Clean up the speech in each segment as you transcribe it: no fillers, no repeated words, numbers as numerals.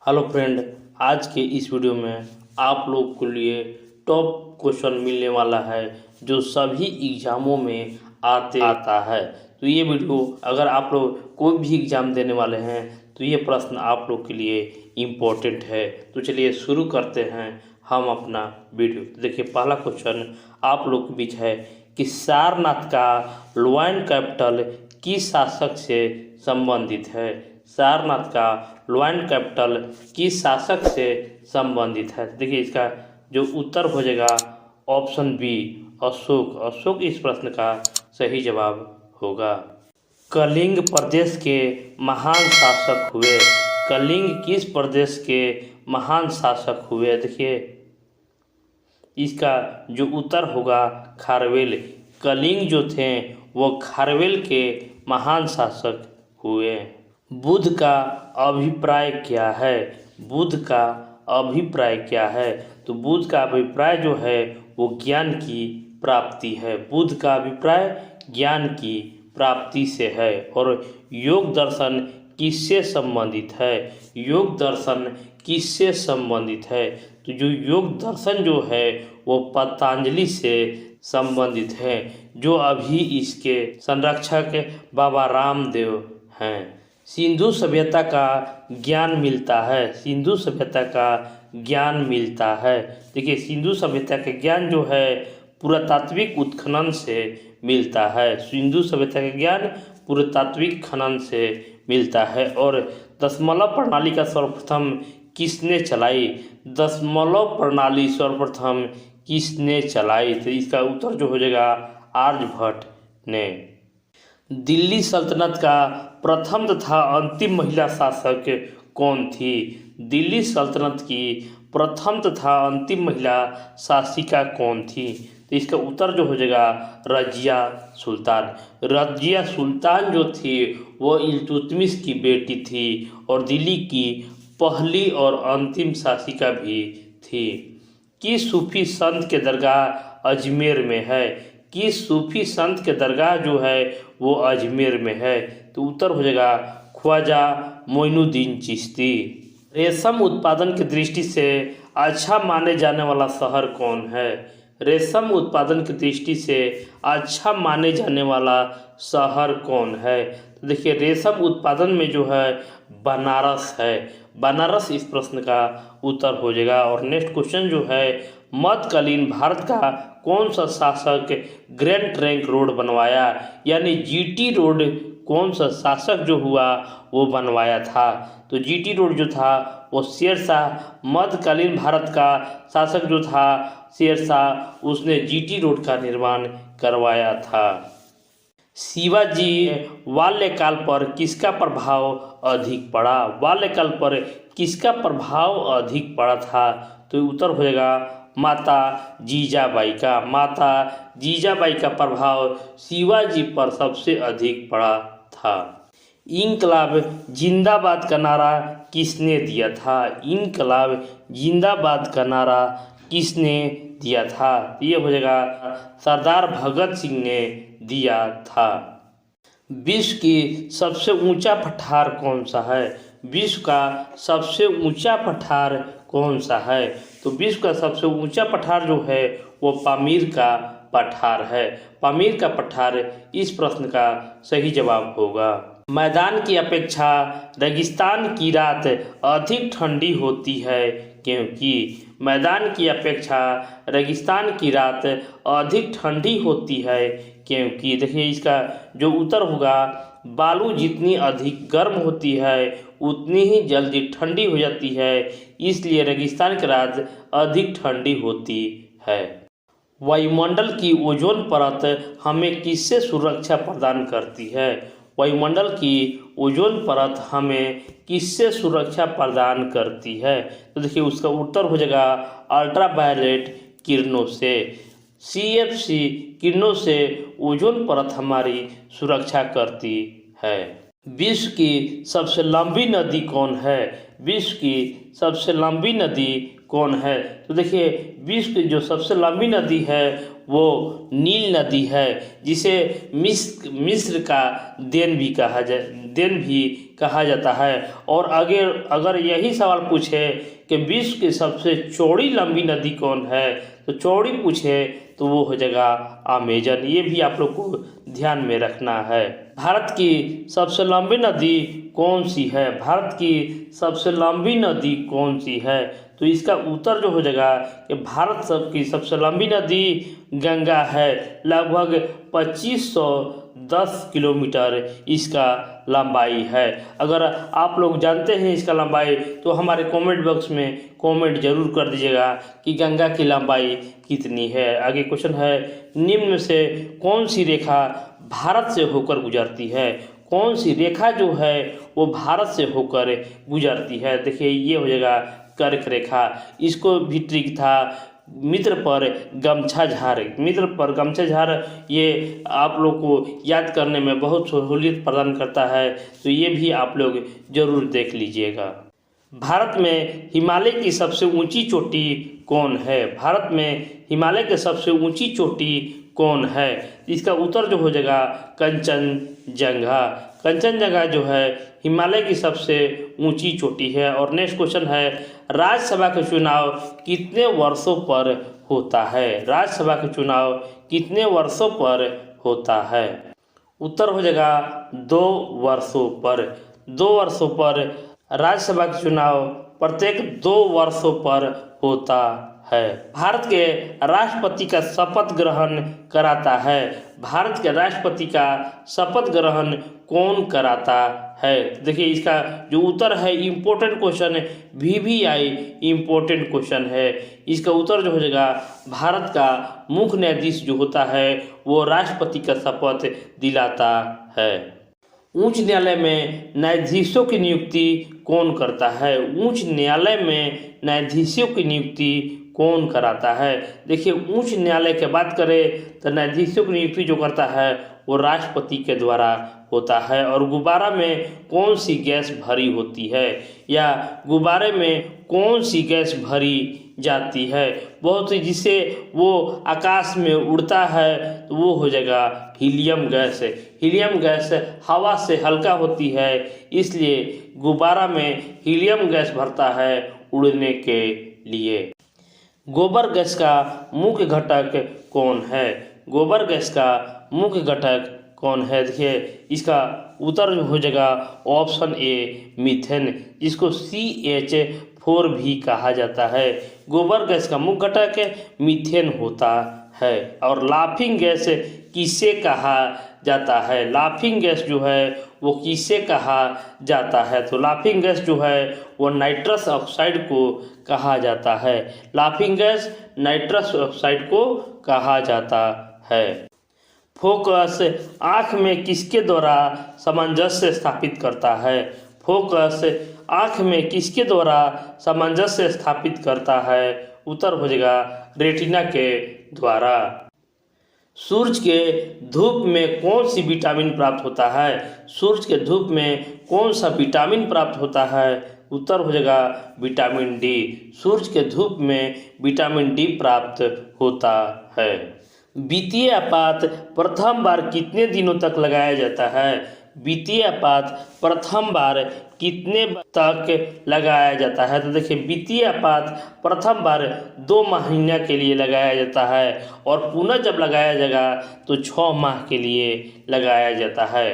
Hello friend, आज के इस वीडियो में आप लोग के लिए टॉप क्वेश्चन मिलने वाला है जो सभी एग्ज़ामों में आता है। तो ये वीडियो अगर आप लोग कोई भी एग्ज़ाम देने वाले हैं तो ये प्रश्न आप लोग के लिए इम्पोर्टेंट है। तो चलिए शुरू करते हैं हम अपना वीडियो। तो देखिए, पहला क्वेश्चन आप लोग के बीच है कि सारनाथ का लोयन कैपिटल किस शासक से संबंधित है। सारनाथ का लोयन कैपिटल किस शासक से संबंधित है। देखिए, इसका जो उत्तर हो जाएगा ऑप्शन बी, अशोक। अशोक इस प्रश्न का सही जवाब होगा। कलिंग प्रदेश के महान शासक हुए। कलिंग किस प्रदेश के महान शासक हुए। देखिए, इसका जो उत्तर होगा खारवेल। कलिंग जो थे वो खारवेल के महान शासक हुए। बुद्ध का अभिप्राय क्या है। बुद्ध का अभिप्राय क्या है। तो बुद्ध का अभिप्राय जो है वो ज्ञान की प्राप्ति है। बुद्ध का अभिप्राय ज्ञान की प्राप्ति से है। और योग दर्शन किससे संबंधित है। योग दर्शन किससे संबंधित है। तो जो योग दर्शन जो है वो पतंजलि से संबंधित है, जो अभी इसके संरक्षक बाबा रामदेव हैं। सिंधु सभ्यता का ज्ञान मिलता है। सिंधु सभ्यता का ज्ञान मिलता है। देखिए, सिंधु सभ्यता का ज्ञान जो है पुरातात्विक उत्खनन से मिलता है। सिंधु सभ्यता का ज्ञान पुरातात्विक खनन से मिलता है। और दशमलव प्रणाली का सर्वप्रथम किसने चलाई। दशमलव प्रणाली सर्वप्रथम किसने चलाई। तो इसका उत्तर जो हो जाएगा आर्यभट्ट ने। दिल्ली सल्तनत का प्रथम तथा अंतिम महिला शासक कौन थी। दिल्ली सल्तनत की प्रथम तथा अंतिम महिला शासिका कौन थी। तो इसका उत्तर जो हो जाएगा रजिया सुल्तान। रजिया सुल्तान जो थी वो इल्तुतमिश की बेटी थी और दिल्ली की पहली और अंतिम शासिका भी थी। किस सूफी संत के दरगाह अजमेर में है। किस सूफी संत के दरगाह जो है वो अजमेर में है। तो उत्तर हो जाएगा ख्वाजा मोइनुद्दीन चिश्ती। रेशम उत्पादन की दृष्टि से अच्छा माने जाने वाला शहर कौन है। रेशम उत्पादन की दृष्टि से अच्छा माने जाने वाला शहर कौन है। तो देखिए, रेशम उत्पादन में जो है बनारस है। बनारस इस प्रश्न का उत्तर हो जाएगा। और नेक्स्ट क्वेश्चन जो है, मध्यकालीन भारत का कौन सा शासक ग्रैंड ट्रंक रोड बनवाया, यानी जीटी रोड कौन सा शासक जो हुआ वो बनवाया था। तो जीटी रोड जो था वो शेरशाह, मध्यकालीन भारत का शासक जो था शेरशाह, उसने जीटी रोड का निर्माण करवाया था। शिवाजी बाल्यकाल पर किसका प्रभाव अधिक पड़ा। बाल्यकाल पर किसका प्रभाव अधिक पड़ा था। तो उत्तर हो जाएगा माता जीजाबाई का। माता जीजाबाई का प्रभाव शिवाजी पर सबसे अधिक पड़ा था। इनकलाब जिंदाबाद का नारा किसने दिया था। इनकलाब जिंदाबाद का नारा किसने दिया था। ये हो जाएगा सरदार भगत सिंह ने दिया था। विश्व की सबसे ऊंचा पठार कौन सा है। विश्व का सबसे ऊंचा पठार कौन सा है। तो विश्व का सबसे ऊंचा पठार जो है वो पामीर का पठार है। पामीर का पठार इस प्रश्न का सही जवाब होगा। मैदान की अपेक्षा रेगिस्तान की रात अधिक ठंडी होती है क्योंकि। मैदान की अपेक्षा रेगिस्तान की रात अधिक ठंडी होती है क्योंकि। देखिए, इसका जो उत्तर होगा बालू जितनी अधिक गर्म होती है उतनी ही जल्दी ठंडी हो जाती है, इसलिए रेगिस्तान की रात अधिक ठंडी होती है। वायुमंडल की ओजोन परत हमें किससे सुरक्षा प्रदान करती है। वायुमंडल की ओजोन परत हमें किससे सुरक्षा प्रदान करती है। तो देखिए, उसका उत्तर हो जाएगा अल्ट्रावायलेट किरणों से। CFC किरणों से ओजोन परत हमारी सुरक्षा करती है। विश्व की सबसे लंबी नदी कौन है। विश्व की सबसे लंबी नदी कौन है। तो देखिए, विश्व की जो सबसे लंबी नदी है वो नील नदी है, जिसे मिस्र का देन भी कहा जाता है। और अगर यही सवाल पूछे कि विश्व की सबसे चौड़ी लंबी नदी कौन है, तो चौड़ी पूछे तो वो हो जाएगा अमेजन। ये भी आप लोग को ध्यान में रखना है। भारत की सबसे लंबी नदी कौन सी है? भारत की सबसे लंबी नदी कौन सी है? तो इसका उत्तर जो हो जाएगा कि भारत की सबसे लंबी नदी गंगा है। लगभग 2510 किलोमीटर इसका लंबाई है। अगर आप लोग जानते हैं इसका लंबाई तो हमारे कमेंट बॉक्स में कमेंट जरूर कर दीजिएगा कि गंगा की लंबाई कितनी है। आगे क्वेश्चन है, निम्न में से कौन सी रेखा भारत से होकर गुजरती है? कौन सी रेखा जो है वो भारत से होकर गुजरती है? देखिए ये हो जाएगा कर्क रेखा। इसको भी ट्रिक था मित्र पर गमछा झार। मित्र पर गमछा झार ये आप लोग को याद करने में बहुत सहूलियत प्रदान करता है, तो ये भी आप लोग जरूर देख लीजिएगा। भारत में हिमालय की सबसे ऊंची चोटी कौन है? भारत में हिमालय की सबसे ऊंची चोटी कौन है? इसका उत्तर जो हो जाएगा कंचनजंगा। कंचनजंगा जो है हिमालय की सबसे ऊंची चोटी है। और नेक्स्ट क्वेश्चन है, राज्यसभा का चुनाव कितने वर्षों पर होता है? राज्यसभा का चुनाव कितने वर्षों पर होता है? उत्तर हो जाएगा 2 वर्षों पर। 2 वर्षों पर राज्यसभा का चुनाव प्रत्येक 2 वर्षों पर होता है। भारत के राष्ट्रपति का शपथ ग्रहण कराता है। भारत के राष्ट्रपति का शपथ ग्रहण कौन कराता है? देखिए इसका जो उत्तर है इम्पोर्टेंट क्वेश्चन है, VVI इम्पोर्टेंट क्वेश्चन है। इसका उत्तर जो हो जाएगा भारत का मुख्य न्यायाधीश जो होता है वो राष्ट्रपति का शपथ दिलाता है। उच्च न्यायालय में न्यायाधीशों की नियुक्ति कौन करता है? उच्च न्यायालय में न्यायाधीशों की नियुक्ति कौन कराता है? देखिए उच्च न्यायालय की बात करें तो न्यायाधीशों की नियुक्ति जो करता है वो राष्ट्रपति के द्वारा होता है। और गुब्बारा में कौन सी गैस भरी होती है, या गुब्बारे में कौन सी गैस भरी जाती है? बहुत ही जिससे वो आकाश में उड़ता है तो वो हो जाएगा हीलियम गैस। हीलियम गैस हवा से हल्का होती है, इसलिए गुब्बारा में हीलियम गैस भरता है उड़ने के लिए। गोबर गैस का मुख्य घटक कौन है? गोबर गैस का मुख्य घटक कौन है? देखिए इसका उत्तर हो जाएगा ऑप्शन ए मीथेन, जिसको CH4 भी कहा जाता है। गोबर गैस का मुख्य घटक मीथेन होता है। और लाफिंग गैस किसे कहा जाता है? लाफिंग गैस जो है वो किसे कहा जाता है? तो लाफिंग गैस जो है वो नाइट्रस ऑक्साइड को कहा जाता है। लाफिंग गैस नाइट्रस ऑक्साइड को कहा जाता है। फोकस आँख में किसके द्वारा सामंजस्य स्थापित करता है? फोकस आँख में किसके द्वारा सामंजस्य स्थापित करता है? उत्तर हो जाएगा रेटिना के द्वारा। सूरज के धूप में कौन सी विटामिन प्राप्त होता है? सूरज के धूप में कौन सा विटामिन प्राप्त होता है? उत्तर हो जाएगा विटामिन डी। सूरज के धूप में विटामिन डी प्राप्त होता है। वित्तीय आपात प्रथम बार कितने दिनों तक लगाया जाता है? वित्तीय आपात प्रथम बार कितने तक लगाया जाता है? तो देखिए वित्तीय आपात प्रथम बार 2 महीने के लिए लगाया जाता है, और पुनः जब लगाया जाएगा तो 6 माह के लिए लगाया जाता है।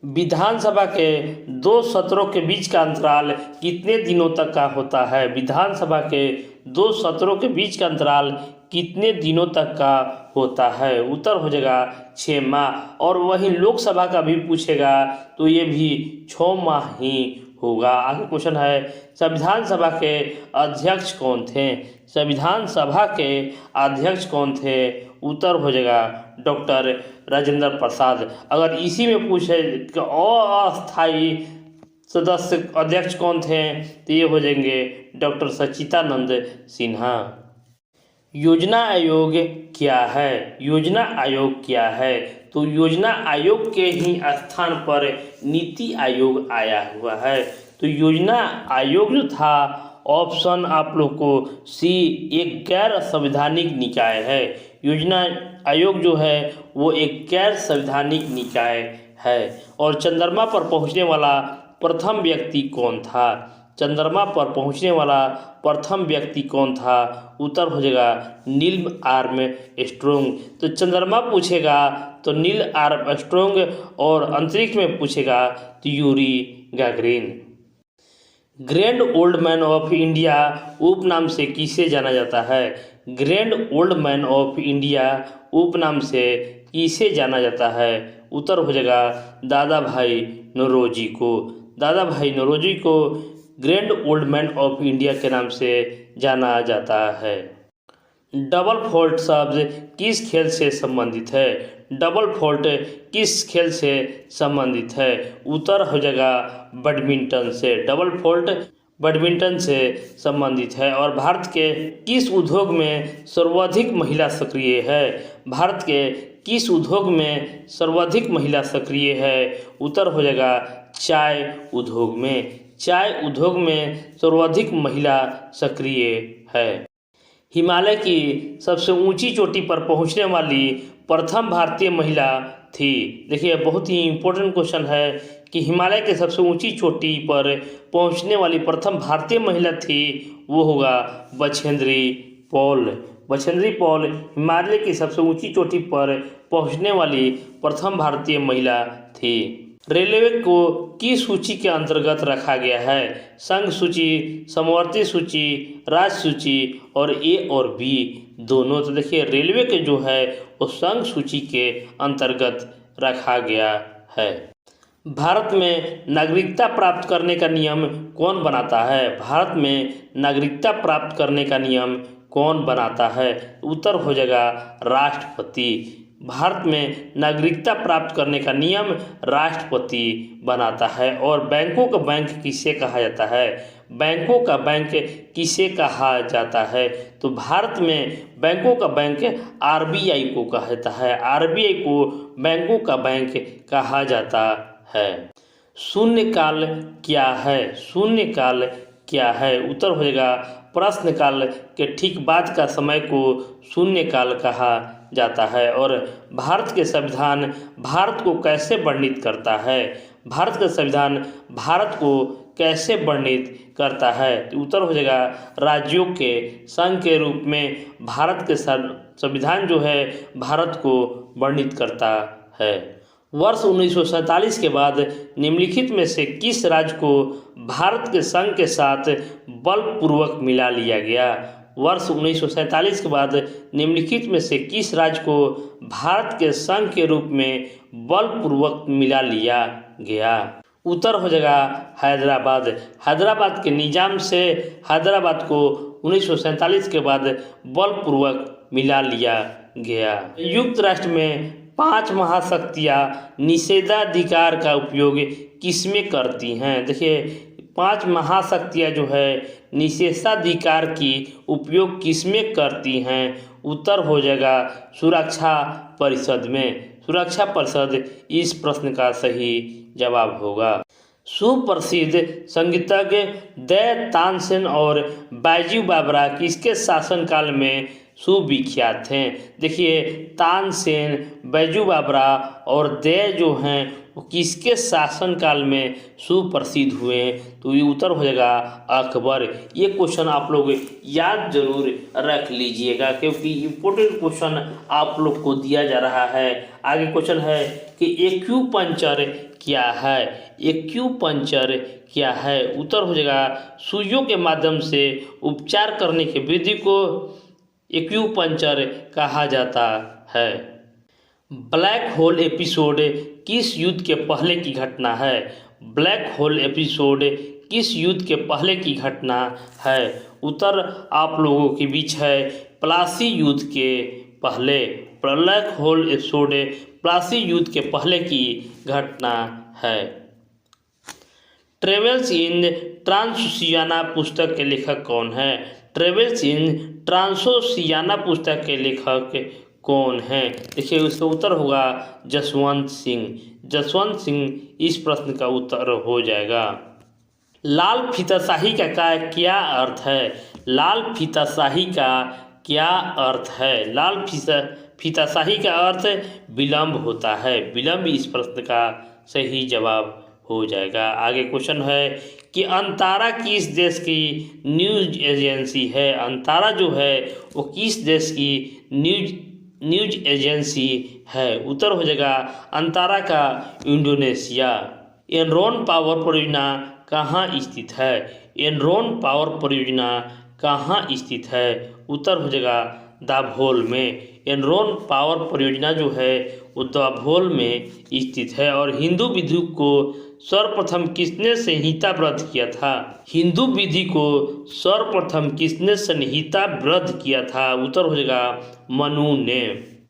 विधानसभा के 2 सत्रों के बीच का अंतराल कितने दिनों तक का होता है? विधानसभा के 2 सत्रों के बीच का अंतराल कितने दिनों तक का होता है? उत्तर हो जाएगा 6 माह। और वहीं लोकसभा का भी पूछेगा तो ये भी 6 माह ही होगा। आगे क्वेश्चन है, संविधान सभा के अध्यक्ष कौन थे? संविधान सभा के अध्यक्ष कौन थे? उत्तर हो जाएगा डॉक्टर राजेंद्र प्रसाद। अगर इसी में पूछे कि अस्थायी सदस्य अध्यक्ष कौन थे तो ये हो जाएंगे डॉक्टर सच्चिदानंद सिन्हा। योजना आयोग क्या है? योजना आयोग क्या है? तो योजना आयोग के ही स्थान पर नीति आयोग आया हुआ है। तो योजना आयोग जो था ऑप्शन आप लोग को सी एक गैर संवैधानिक निकाय है। योजना आयोग जो है वो एक गैर संवैधानिक निकाय है। और चंद्रमा पर पहुंचने वाला प्रथम व्यक्ति कौन था? चंद्रमा पर पहुंचने वाला प्रथम व्यक्ति कौन था? उत्तर हो जाएगा नील आर्मस्ट्रॉन्ग। तो चंद्रमा पूछेगा तो नील आर्मस्ट्रॉन्ग, और अंतरिक्ष में पूछेगा तो Yuri Gagarin. Grand old man of India उपनाम से किसे जाना जाता है? Grand old man of India उपनाम से किसे जाना जाता है? उत्तर हो जाएगा दादा भाई नौरोजी को। दादा भाई नौरोजी को grand old man of India के नाम से जाना जाता है। डबल फॉल्ट शब्द किस खेल से संबंधित है? डबल फॉल्ट किस खेल से संबंधित है? उत्तर हो जाएगा बैडमिंटन से। डबल फॉल्ट बैडमिंटन से संबंधित है। और भारत के किस उद्योग में सर्वाधिक महिला सक्रिय है? भारत के किस उद्योग में सर्वाधिक महिला सक्रिय है? उत्तर हो जाएगा चाय उद्योग में। चाय उद्योग में सर्वाधिक महिला सक्रिय है। हिमालय की सबसे ऊंची चोटी पर पहुंचने वाली प्रथम भारतीय महिला थी। देखिए बहुत ही इम्पोर्टेंट क्वेश्चन है कि हिमालय के सबसे ऊंची चोटी पर पहुंचने वाली प्रथम भारतीय महिला थी, वो होगा बछेंद्री पॉल। बछेंद्री पॉल हिमालय की सबसे ऊंची चोटी पर पहुंचने वाली प्रथम भारतीय महिला थी। रेलवे को किस सूची के अंतर्गत रखा गया है? संघ सूची, समवर्ती सूची, राज्य सूची और ए और बी दोनों। तो देखिए रेलवे के जो है वो संघ सूची के अंतर्गत रखा गया है। भारत में नागरिकता प्राप्त करने का नियम कौन बनाता है? भारत में नागरिकता प्राप्त करने का नियम कौन बनाता है? उत्तर हो जाएगा राष्ट्रपति। भारत में नागरिकता प्राप्त करने का नियम राष्ट्रपति बनाता है। और बैंकों का बैंक किसे कहा जाता है? बैंकों का बैंक किसे कहा जाता है? तो भारत में बैंकों का बैंक आरबीआई को कहा जाता है। आरबीआई को बैंकों का बैंक कहा जाता है। शून्यकाल क्या है? शून्यकाल क्या है? उत्तर हो जाएगा प्रश्नकाल के ठीक बाद का समय को शून्यकाल कहा जाता है। और भारत के संविधान भारत को कैसे वर्णित करता है? भारत का संविधान भारत को कैसे वर्णित करता है? तो उत्तर हो जाएगा राज्यों के संघ के रूप में भारत के संविधान जो है भारत को वर्णित करता है। वर्ष 1947 के बाद निम्नलिखित में से किस राज्य को भारत के संघ के साथ बलपूर्वक मिला लिया गया? वर्ष 1947 के बाद निम्नलिखित में से किस राज्य को भारत के संघ के रूप में बलपूर्वक मिला लिया गया? उत्तर हो जाएगा हैदराबाद। हैदराबाद के निजाम से हैदराबाद को 1947 के बाद बलपूर्वक मिला लिया गया। संयुक्त राष्ट्र में 5 महाशक्तियाँ निषेधाधिकार का उपयोग किसमें करती हैं? देखिए 5 महाशक्तियाँ जो है निषेधाधिकार की उपयोग किसमें करती हैं? उत्तर हो जाएगा सुरक्षा परिषद में। सुरक्षा परिषद इस प्रश्न का सही जवाब होगा। सुप्रसिद्ध संगीतज्ञ दे तानसेन और बायजू बावरा किसके शासनकाल में सुविख्यात हैं? देखिए तानसेन, बैजू बावरा और दे जो हैं वो किसके शासनकाल में सुप्रसिद्ध हुए? तो ये उत्तर हो जाएगा अकबर। ये क्वेश्चन आप लोग याद जरूर रख लीजिएगा क्योंकि इम्पोर्टेंट क्वेश्चन आप लोग को दिया जा रहा है। आगे क्वेश्चन है कि एक्यूपंक्चर क्या है? एक्यूपंक्चर क्या है? उत्तर हो जाएगा सुइयों के माध्यम से उपचार करने की विधि को एक्यूपंक्चर कहा जाता है। ब्लैक होल एपिसोड किस युद्ध के पहले की घटना है? ब्लैक होल एपिसोड किस युद्ध के पहले की घटना है? उत्तर आप लोगों के बीच है प्लासी युद्ध के पहले। ब्लैक होल एपिसोड प्लासी युद्ध के पहले की घटना है। ट्रेवल्स इन ट्रांसोसियाना पुस्तक के लेखक कौन है? ट्रेवल्स इन ट्रांसोसियाना पुस्तक के लेखक कौन है? देखिए उसका उत्तर होगा जसवंत सिंह। जसवंत सिंह इस प्रश्न का उत्तर हो जाएगा। लाल फीताशाही का क्या अर्थ है? लाल फीताशाही का क्या अर्थ है? लाल फीताशाही का अर्थ विलंब होता है। विलंब इस प्रश्न का सही जवाब हो जाएगा। आगे क्वेश्चन है कि अंतारा किस देश की न्यूज एजेंसी है। अंतारा जो है वो किस देश की न्यूज एजेंसी है। उत्तर हो जाएगा अंतारा का इंडोनेशिया। एनरॉन पावर परियोजना कहाँ स्थित है। एनरॉन पावर परियोजना कहाँ स्थित है। उत्तर हो जाएगा दाभोल में। एनरॉन पावर परियोजना जो है वो दाभोल में स्थित है। और हिंदू विधि को सर्वप्रथम किसने संहिताबद्ध किया था। हिंदू विधि को सर्वप्रथम किसने संहिताबद्ध किया था। उत्तर हो जाएगा मनु ने।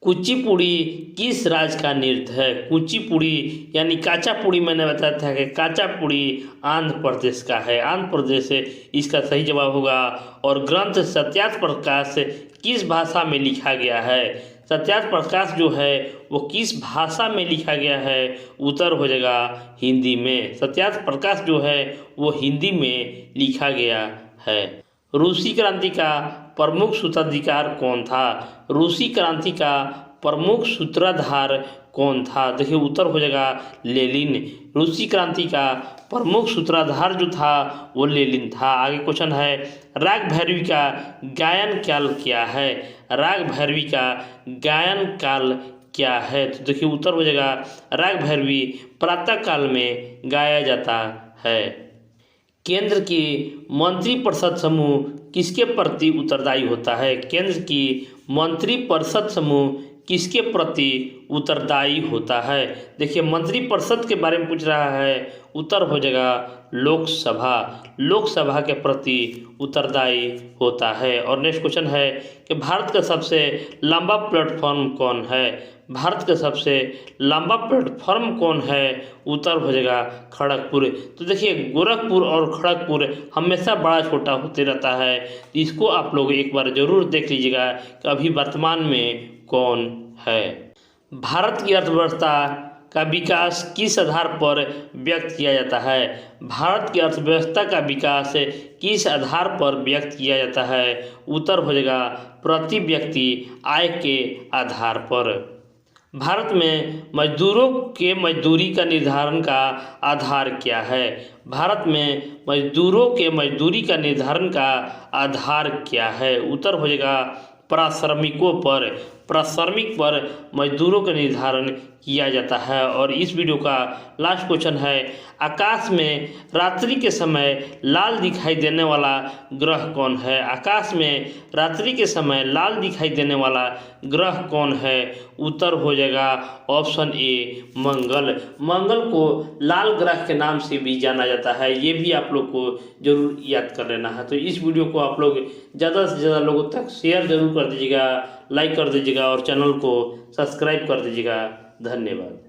कुचिपुड़ी किस राज्य का नृत्य है। कुचिपुड़ी यानी काचापुड़ी मैंने बताया था कि काचापुड़ी आंध्र प्रदेश का है। आंध्र प्रदेश से इसका सही जवाब होगा। और ग्रंथ सत्यार्थ प्रकाश किस भाषा में लिखा गया है। सत्यार्थ प्रकाश जो है वो किस भाषा में लिखा गया है। उत्तर हो जाएगा हिंदी में। सत्यार्थ प्रकाश जो है वो हिंदी में लिखा गया है। रूसी क्रांति का प्रमुख सूत्राधिकार कौन था। रूसी क्रांति का प्रमुख सूत्रधार कौन था। देखिए उत्तर हो जाएगा लेनिन। रूसी क्रांति का प्रमुख सूत्रधार जो था वो लेनिन था। आगे क्वेश्चन है राग भैरवी का गायन काल क्या है। राग भैरवी का गायन काल क्या है। तो देखिए उत्तर हो जाएगा राग भैरवी प्रातः काल में गाया जाता है। केंद्र की मंत्रिपरिषद समूह किसके प्रति उत्तरदायी होता है। केंद्र की मंत्रिपरिषद समूह किसके प्रति उत्तरदायी होता है। देखिए मंत्रिपरिषद के बारे में पूछ रहा है। उत्तर हो जाएगा लोकसभा। लोकसभा के प्रति उत्तरदायी होता है। और नेक्स्ट क्वेश्चन है कि भारत का सबसे लंबा प्लेटफॉर्म कौन है। भारत का सबसे लंबा प्लेटफॉर्म कौन है। उत्तर हो जाएगा खड़गपुर। तो देखिए गोरखपुर और खड़गपुर हमेशा बड़ा छोटा होते रहता है। इसको आप लोग एक बार जरूर देख लीजिएगा कि अभी वर्तमान में कौन है। भारत की अर्थव्यवस्था का विकास किस आधार पर व्यक्त किया जाता है। भारत की अर्थव्यवस्था का विकास किस आधार पर व्यक्त किया जाता है। उत्तर हो जाएगा प्रति व्यक्ति आय के आधार पर। भारत में मजदूरों के मजदूरी का निर्धारण का आधार क्या है। भारत में मजदूरों के मजदूरी का निर्धारण का आधार क्या है। उत्तर हो जाएगा पारिश्रमिकों पर। पारिश्रमिक पर मजदूरों का निर्धारण किया जाता है। और इस वीडियो का लास्ट क्वेश्चन है आकाश में रात्रि के समय लाल दिखाई देने वाला ग्रह कौन है। आकाश में रात्रि के समय लाल दिखाई देने वाला ग्रह कौन है। उत्तर हो जाएगा ऑप्शन ए मंगल। मंगल को लाल ग्रह के नाम से भी जाना जाता है। ये भी आप लोग को जरूर याद कर लेना है। तो इस वीडियो को आप लोग ज़्यादा से ज़्यादा लोगों तक शेयर जरूर कर दीजिएगा, लाइक कर दीजिएगा और चैनल को सब्सक्राइब कर दीजिएगा। धन्यवाद।